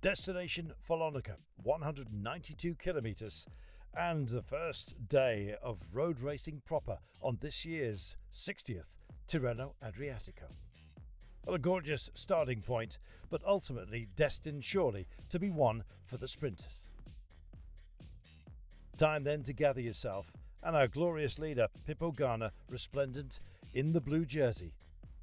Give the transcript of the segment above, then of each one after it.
Destination Follonica, 192 kilometres, and the first day of road racing proper on this year's 60th Tirreno Adriatico. Well, a gorgeous starting point, but ultimately destined surely to be one for the sprinters. Time then to gather yourself, and our glorious leader, Pippo Ganna, resplendent in the blue jersey,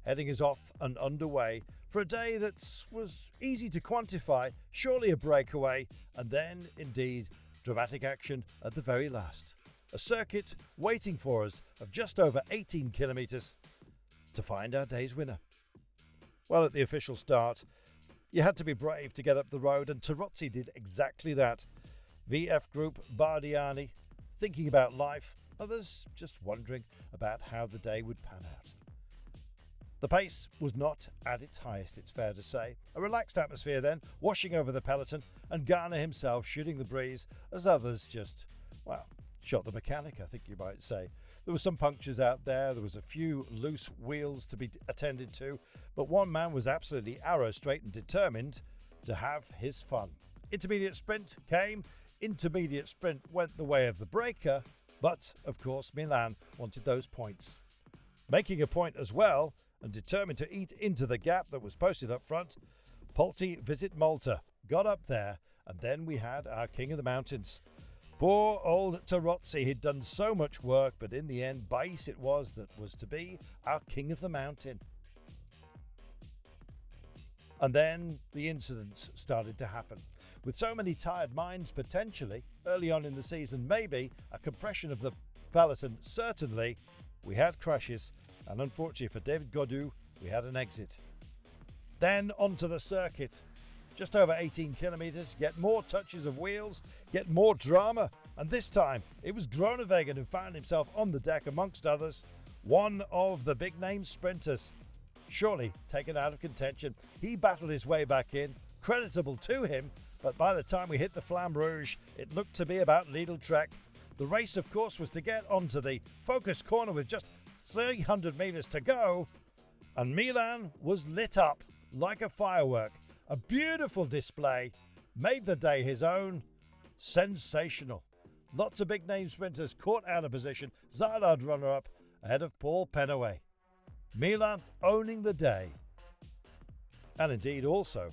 heading us off and underway for a day that was easy to quantify, surely a breakaway, and then, indeed, dramatic action at the very last. A circuit waiting for us of just over 18 kilometres to find our day's winner. Well, at the official start, you had to be brave to get up the road, and Terozzi did exactly that. VF Group, Bardiani, thinking about life, others just wondering about how the day would pan out. The pace was not at its highest, it's fair to say. A relaxed atmosphere then, washing over the peloton, and Ganna himself shooting the breeze as others just, shot the mechanic, I think you might say. There were some punctures out there was a few loose wheels to be attended to, but one man was absolutely arrow straight and determined to have his fun. Intermediate sprint came, intermediate sprint went the way of the breaker, but, of course, Milan wanted those points. Making a point as well, and determined to eat into the gap that was posted up front, Polti Visit Malta got up there, and then we had our King of the Mountains. Poor old Terozzi, he'd done so much work, but in the end, Bais it was that was to be our King of the Mountain. And then the incidents started to happen. With so many tired minds, potentially, early on in the season, maybe a compression of the peloton, certainly, we had crashes, and unfortunately for David Gaudu, we had an exit. Then onto the circuit. Just over 18 kilometres, get more touches of wheels, get more drama, and this time it was Groenewegen who found himself on the deck amongst others, one of the big-name sprinters. Surely taken out of contention, he battled his way back in, creditable to him, but by the time we hit the Flamme Rouge, it looked to be about Lidl Trek. The race, of course, was to get onto the focus corner with just 300 metres to go, and Milan was lit up like a firework. A beautiful display, made the day his own. Sensational. Lots of big-name sprinters caught out of position. Zylard runner-up ahead of Paul Penaway. Milan owning the day. And indeed also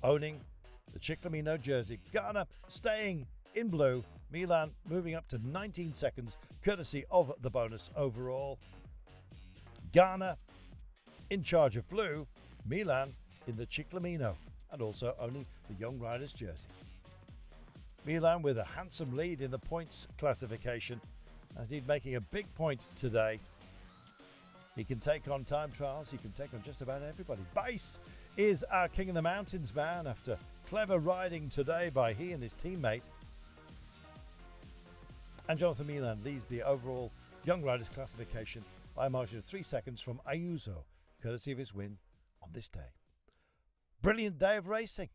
owning the Ciclamino jersey. Ganna staying in blue. Milan moving up to 19 seconds, courtesy of the bonus overall. Ganna in charge of blue. Milan in the Ciclamino, and also owning the Young Riders jersey. Milan with a handsome lead in the points classification, and indeed making a big point today. He can take on time trials, he can take on just about everybody. Bais is our King of the Mountains man after clever riding today by he and his teammate. And Jonathan Milan leads the overall Young Riders classification by a margin of 3 seconds from Ayuso, courtesy of his win on this day. Brilliant day of racing.